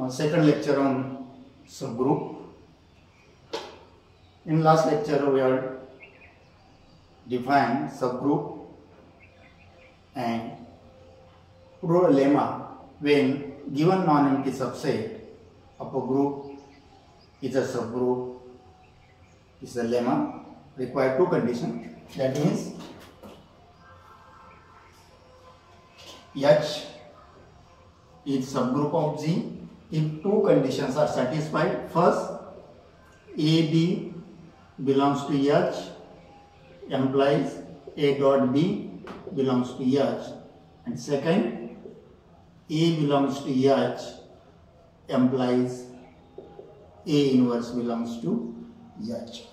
Second lecture on subgroup. In last lecture we have defined subgroup and proved a lemma when given non-empty subset of a group is a subgroup is a lemma require two conditions. That means H is subgroup of G if two conditions are satisfied. First, AB belongs to H implies A dot B belongs to H, and second, A belongs to H implies A inverse belongs to H.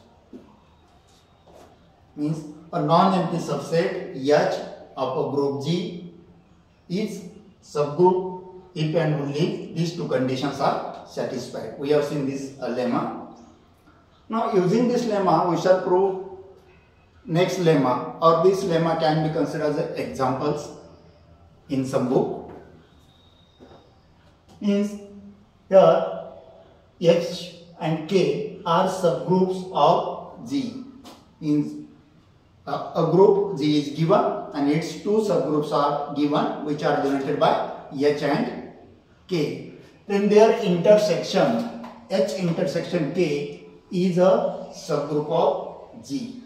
Means a non-empty subset H of a group G is subgroup if and only these two conditions are satisfied. We have seen this lemma. Now using this lemma we shall prove next lemma, or this lemma can be considered as examples in some book. Means here H and K are subgroups of G. Means a group G is given and its two subgroups are given which are denoted by H and K. Then their intersection H intersection K is a subgroup of G.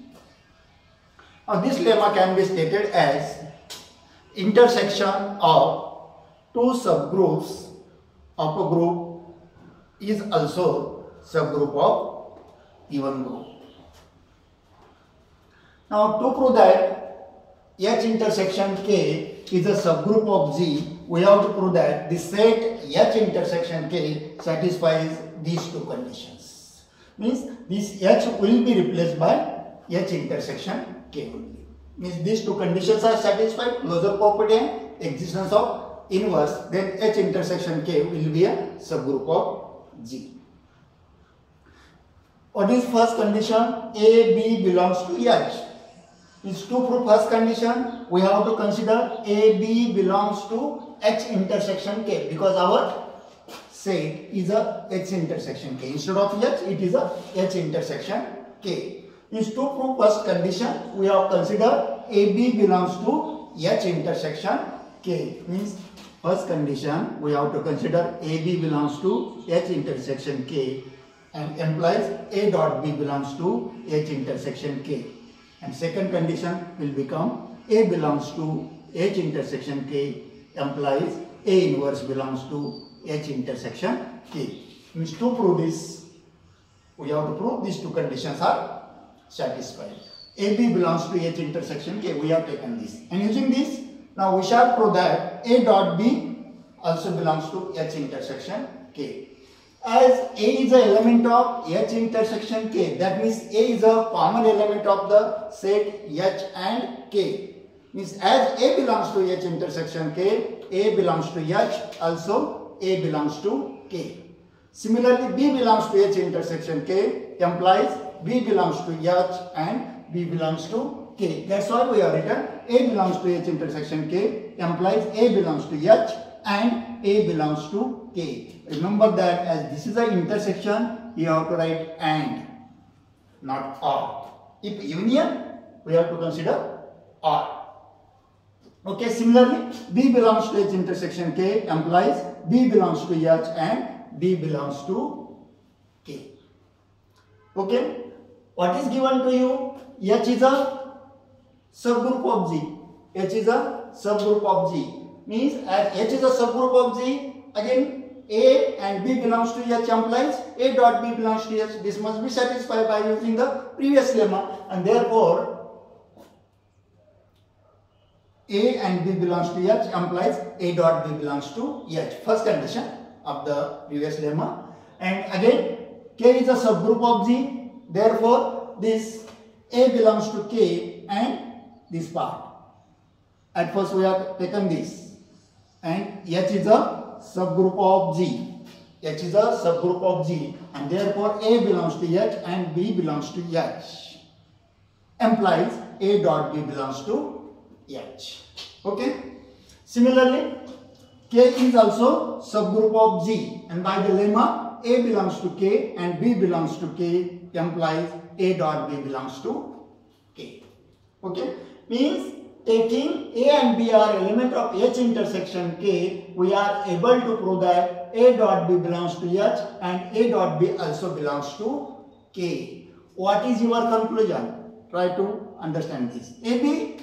Now this lemma can be stated as intersection of two subgroups of a group is also subgroup of even group. Now to prove that H intersection K is a subgroup of G, we have to prove that the set H intersection K satisfies these two conditions. Means this H will be replaced by H intersection K only. Means these two conditions are satisfied, closure property and existence of inverse, then H intersection K will be a subgroup of G. What is first condition? A, B belongs to H. Is to prove first condition, we have to consider A, B belongs to H intersection K, because our set is a H intersection K. Instead of H, it is a H intersection K. Is to prove first condition, we have considered A, B belongs to H intersection K. Means first condition, we have to consider A, B belongs to H intersection K and implies A dot B belongs to H intersection K. And second condition will become A belongs to H intersection K implies A inverse belongs to H intersection K. Means to prove this, we have to prove these two conditions are satisfied. AB belongs to H intersection K, we have taken this. And using this, now we shall prove that A dot B also belongs to H intersection K. As A is an element of H intersection K, that means A is a common element of the set H and K. Means as A belongs to H intersection K, A belongs to H, also A belongs to K. Similarly, B belongs to H intersection K implies B belongs to H and B belongs to K. That's why we have written A belongs to H intersection K implies A belongs to H and A belongs to K. Remember that as this is an intersection, you have to write AND, not OR. If union, we have to consider OR. Okay, similarly, B belongs to H intersection K implies B belongs to H and B belongs to K. Okay, what is given to you? H is a subgroup of G. H is a subgroup of G. Means as H is a subgroup of G, again A and B belongs to H implies A dot B belongs to H. This must be satisfied by using the previous lemma, and therefore A and B belongs to H implies A dot B belongs to H. First condition of the previous lemma. And again K is a subgroup of G, therefore this A belongs to K and this part. At first we have taken this, and H is a subgroup of G. H is a subgroup of G, and therefore A belongs to H and B belongs to H implies A dot B belongs to H. Okay. Similarly, K is also subgroup of G, and by the lemma A belongs to K and B belongs to K implies A dot B belongs to K. Okay, means taking A and B are element of H intersection K, we are able to prove that A dot B belongs to H and A dot B also belongs to K. What is your conclusion? Try to understand this. AB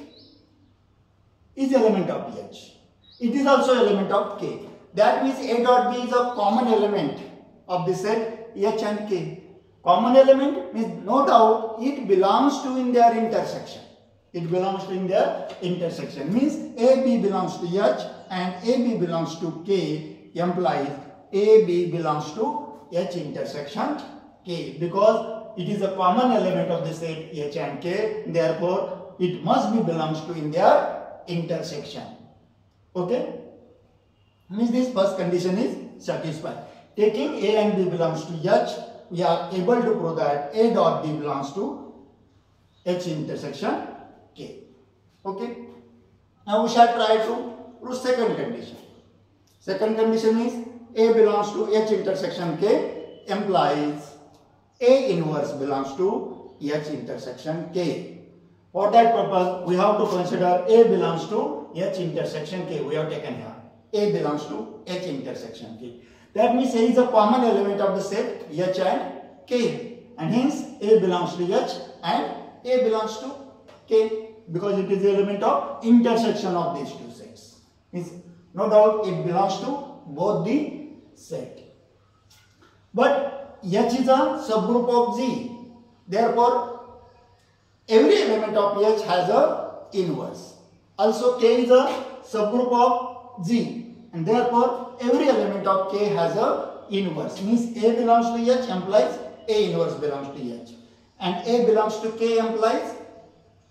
is element of H. It is also element of K. That means A dot B is a common element of the set H and K. Common element means no doubt it belongs to in their intersection. It belongs to in their intersection. Means AB belongs to H and AB belongs to K implies AB belongs to H intersection K, because it is a common element of the set H and K. Therefore, it must be belongs to in their intersection. Okay? Means this first condition is satisfied. Taking A and B belongs to H, we are able to prove that A dot B belongs to H intersection K. Okay? Now we shall try to prove second condition. Second condition is A belongs to H intersection K implies A inverse belongs to H intersection K. For that purpose, we have to consider A belongs to H intersection K. We have taken here. A belongs to H intersection K. That means A is a common element of the set H and K. And hence A belongs to H and A belongs to K, because it is the element of intersection of these two sets. Means no doubt it belongs to both the set. But H is a subgroup of G. Therefore, every element of H has a inverse. Also K is a subgroup of G, and therefore every element of K has a inverse. Means A belongs to H implies A inverse belongs to H, and A belongs to K implies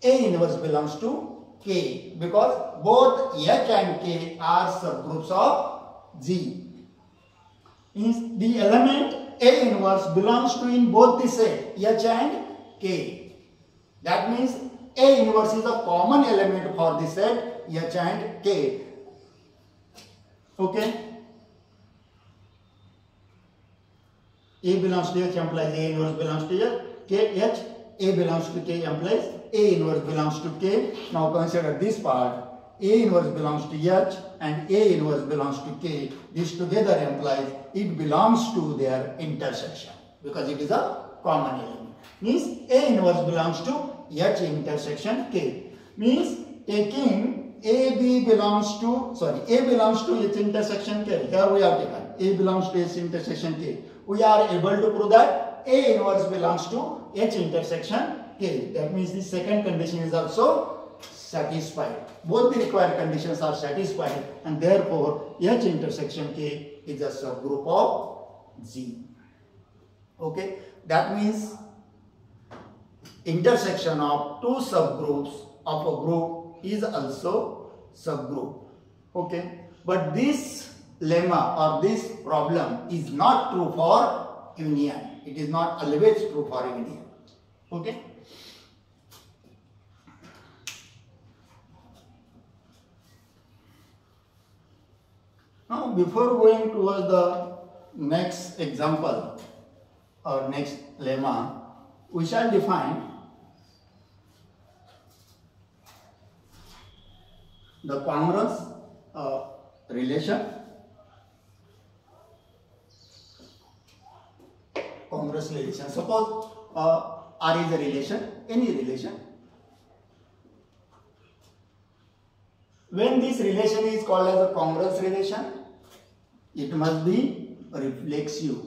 A inverse belongs to K, because both H and K are subgroups of G. Means the element A inverse belongs to in both the set H and K. That means A inverse is a common element for the set H and K. Okay? A belongs to H implies A inverse belongs to H. A belongs to K implies A inverse belongs to K. Now consider this part. A inverse belongs to H and A inverse belongs to K. This together implies it belongs to their intersection, because it is a common element. Means A inverse belongs to H intersection K. Means taking A belongs to H intersection K. Here we have taken A belongs to H intersection K. We are able to prove that A inverse belongs to H intersection K. That means the second condition is also satisfied. Both the required conditions are satisfied, and therefore H intersection K is a subgroup of G. Okay, that means intersection of two subgroups of a group is also subgroup. Okay, but this lemma or this problem is not true for union. It is not always true for union. Okay. Now, before going towards the next example or next lemma, we shall define the congruence relation. Congruence relation. Suppose R is a relation, any relation. When this relation is called as a congruence relation, it must be reflexive.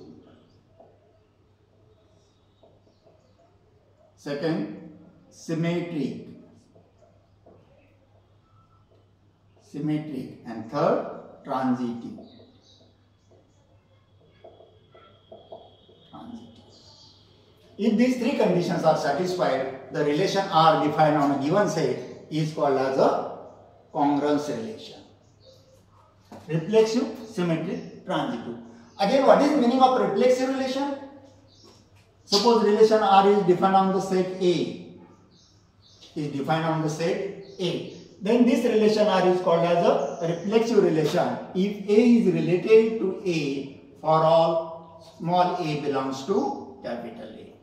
Second, symmetric. And third, transitive. If these three conditions are satisfied, the relation R defined on a given set is called as a congruence relation. Reflexive, symmetric, transitive. Again, what is the meaning of reflexive relation? Suppose relation R is defined on the set A. then this relation R is called as a reflexive relation. If A is related to A for all small a belongs to capital A.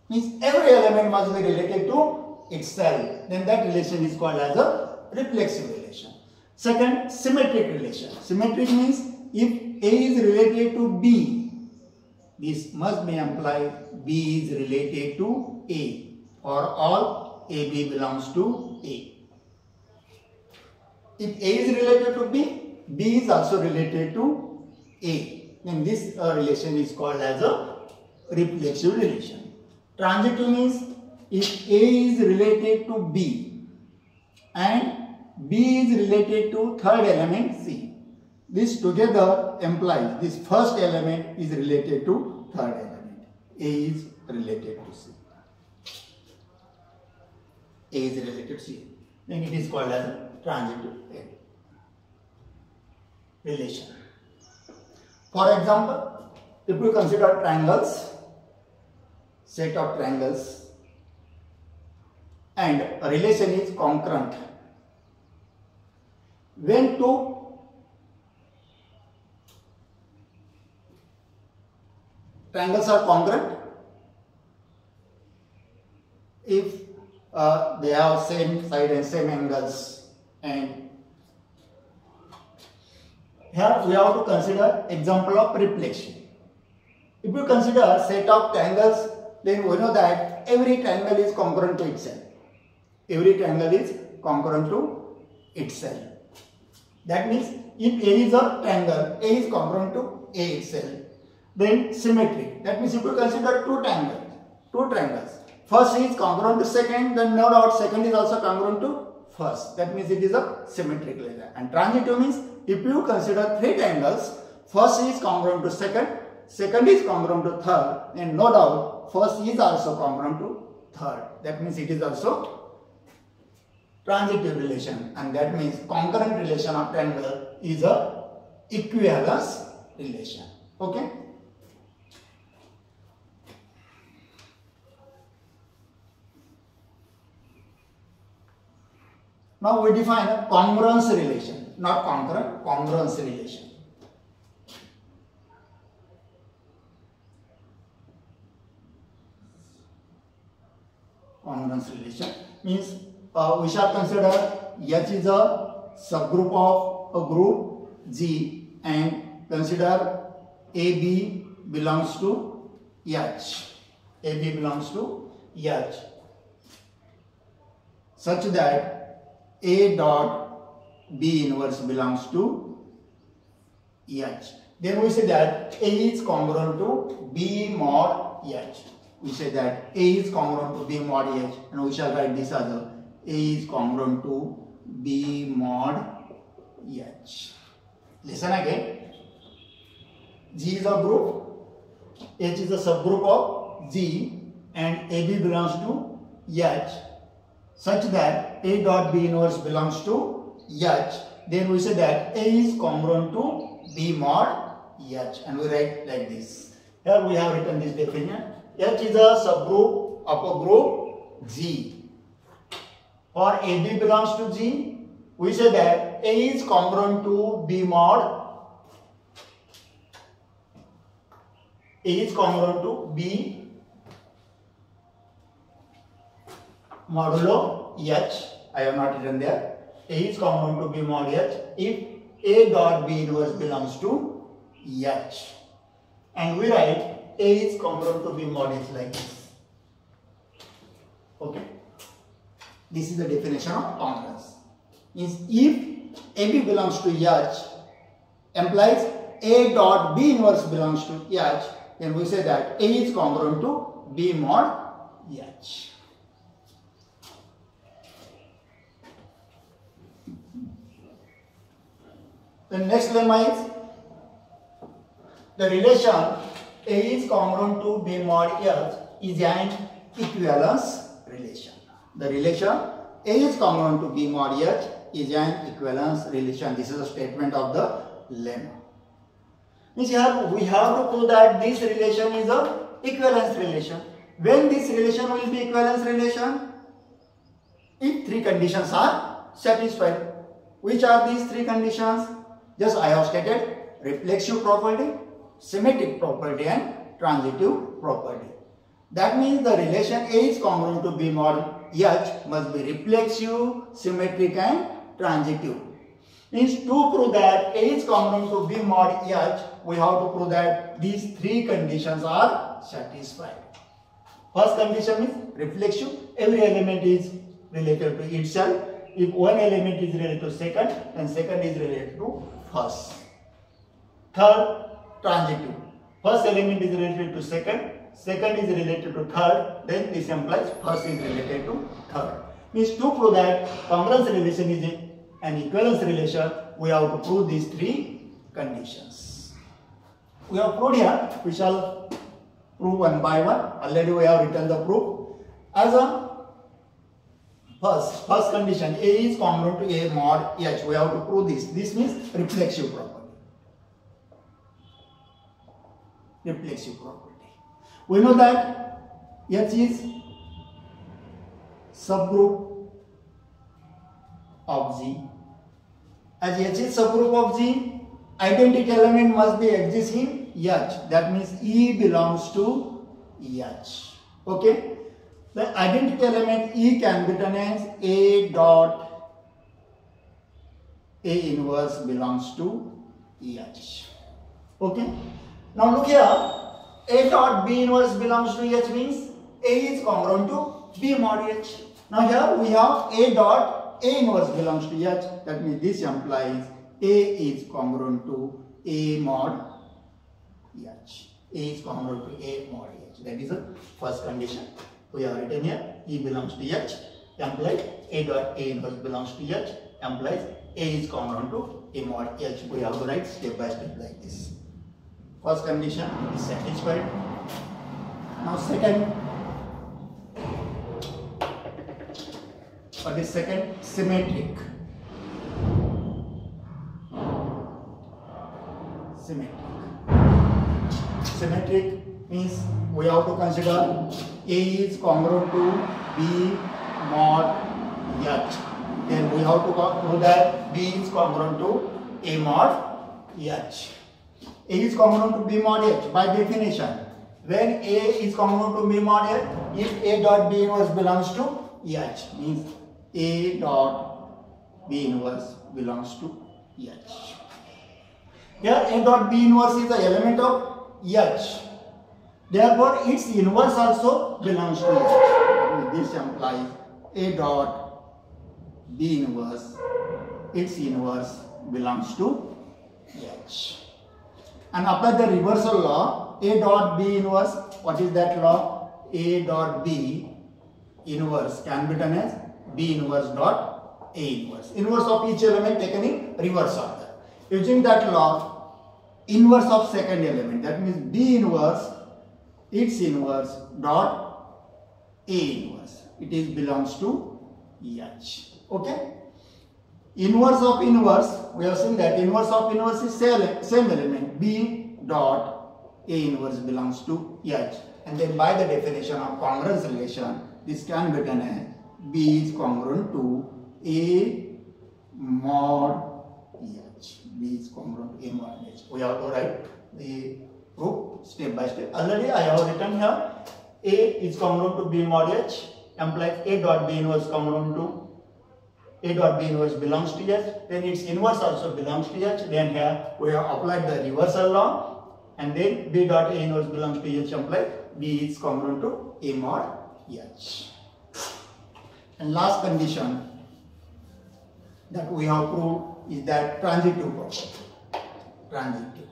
Means every element must be related to itself. Then that relation is called as a reflexive relation. Second, symmetric relation. Symmetric means if A is related to B, this must be implied B is related to A, or all AB belongs to A. If A is related to B, B is also related to A. Then this relation is called as a reflexive relation. Transitive means if A is related to B and B is related to third element C. This together implies this first element is related to third element. A is related to C. A is related to C. Then it is called as transitive relation. For example, if we consider triangles, set of triangles, and a relation is concurrent. When two triangles are congruent, if they have same side and same angles, and here we have to consider example of reflection. If you consider set of triangles, then we know that every triangle is congruent to itself. Every triangle is congruent to itself. That means if A is a triangle, A is congruent to A itself. Then symmetry. That means if you consider two triangles, first is congruent to second, then no doubt second is also congruent to first. That means it is a symmetric relation. And transitive means if you consider three triangles, first is congruent to second, second is congruent to third, and no doubt first is also congruent to third. That means it is also transitive relation, and that means concurrent relation of triangle is a equivalence relation. Okay. Now we define a congruence relation, not concurrent, congruence relation. Congruence relation means we shall consider H is a subgroup of a group G, and consider AB belongs to H. AB belongs to H, such that A dot B inverse belongs to H. Then we say that A is congruent to B mod H. We say that A is congruent to B mod H, and we shall write this as A is congruent to B mod H. Listen again. G is a group, H is a subgroup of G, and AB belongs to H, such that A dot B inverse belongs to H. Then we say that A is congruent to B mod H, and we write like this. Here we have written this definition. H is a subgroup of a group G. For AB belongs to G, we say that A is congruent to B mod. A is congruent to B modulo H. I have not written there. A is congruent to B mod H if A dot B inverse belongs to H. And we write A is congruent to B mod H like this. Okay. This is the definition of congruence. Means if AB belongs to H implies A dot B inverse belongs to H, then we say that A is congruent to B mod H. The next lemma is the relation A is congruent to B mod H is an equivalence relation. The relation A is congruent to B mod H is an equivalence relation. This is a statement of the lemma. Means here we have to prove that this relation is a equivalence relation. When this relation will be equivalence relation? If three conditions are satisfied. Which are these three conditions? Just I have stated: reflexive property, symmetric property, and transitive property. That means the relation A is congruent to B mod H must be reflexive, symmetric, and transitive. Means to prove that A is congruent to B mod H, we have to prove that these three conditions are satisfied. First condition is reflexive. Every element is related to itself. If one element is related to second, then second is related to first. Third, transitive. First element is related to second, second is related to third, then this implies first is related to third. Means to prove that congruence relation is an equivalence relation, we have to prove these three conditions. We have proved here, we shall prove one by one. Already we have written the proof. As a first condition, A is congruent to A mod H. We have to prove this. This means reflexive property. Reflexive property. We know that H is subgroup of G. As H is subgroup of G, identity element must be exist in H. That means E belongs to H. Okay. The identity element E can be written as A dot A inverse belongs to H. Okay. Now look here. A dot B inverse belongs to H means A is congruent to B mod H. Now here we have A dot A inverse belongs to H. That means this implies A is congruent to A mod H. A is congruent to A mod H. That is the first condition. We have written here E belongs to H, implies A dot A inverse belongs to H, implies A is congruent to A mod H. We have to write step by step like this. First condition is satisfied. Now second, what is second? Symmetric. Symmetric means we have to consider A is congruent to B mod H. Then we have to prove that B is congruent to A mod H. A is congruent to B mod H by definition. When A is congruent to B mod H, if A dot B inverse belongs to H, means A dot B inverse belongs to H. Here A dot B inverse is the element of H. Therefore, its inverse also belongs to H. This implies A dot B inverse, its inverse belongs to H. And apply the reversal law. A dot B inverse, what is that law? A dot B inverse can be written as B inverse dot A inverse. Inverse of each element taken in reverse order. Using that law, inverse of second element, that means B inverse, its inverse dot A inverse. It is belongs to H. Okay. Inverse of inverse, we have seen that inverse of inverse is same element. B dot A inverse belongs to H. And then by the definition of congruence relation, this can be written as B is congruent to A mod H. B is congruent to A mod H. We have to write the proof step by step. Already I have written here A is congruent to B mod H, implies A dot B inverse congruent to A dot B inverse belongs to H, then its inverse also belongs to H. Then here we have applied the reversal law, and then B dot A inverse belongs to H implies B is congruent to A mod H. And last condition that we have proved is that transitive property. Transitive.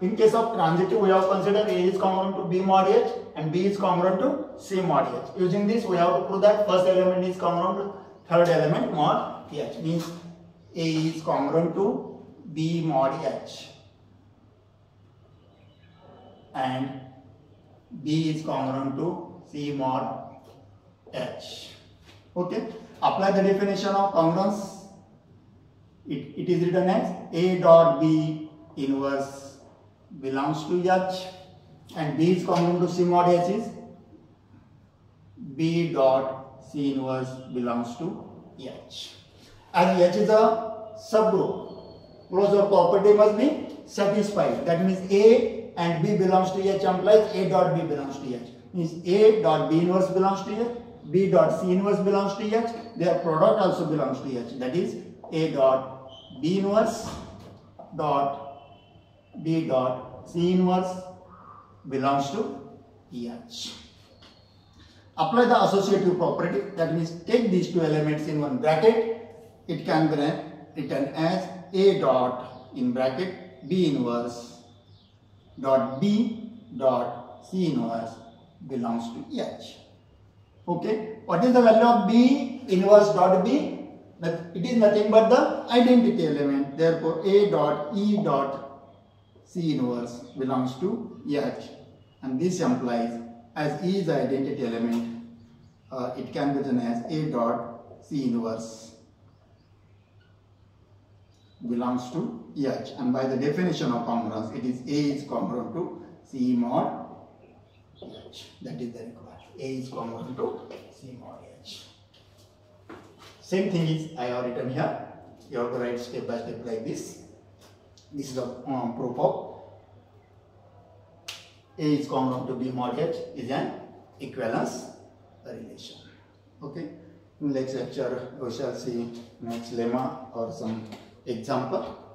In case of transitive, we have considered A is congruent to B mod H and B is congruent to C mod H. Using this, we have to prove that first element is congruent to third element mod H. Means A is congruent to B mod H and B is congruent to C mod H. Okay. Apply the definition of congruence. It is written as A dot B inverse belongs to H and B is congruent to C mod H is B dot C inverse belongs to H. As H is a subgroup, closure property must be satisfied. That means A and B belongs to H implies A dot B belongs to H. Means A dot B inverse belongs to H, B dot C inverse belongs to H, their product also belongs to H. That is A dot B inverse dot B dot C inverse belongs to H. Apply the associative property, that means take these two elements in one bracket, it can be written as A dot in bracket B inverse dot B dot C inverse belongs to H. Okay, what is the value of B inverse dot B? It is nothing but the identity element. Therefore, A dot E dot C inverse belongs to H, and this implies as E is the identity element, it can be written as A dot C inverse belongs to H, and by the definition of congruence, it is A is congruent to C mod H. That is the requirement. A is congruent to C mod H. Same thing is I have written here. You have to write step by step like this. This is the proof of A is congruent to B mod H is an equivalence relation. Okay. In next lecture we shall see next lemma or some example.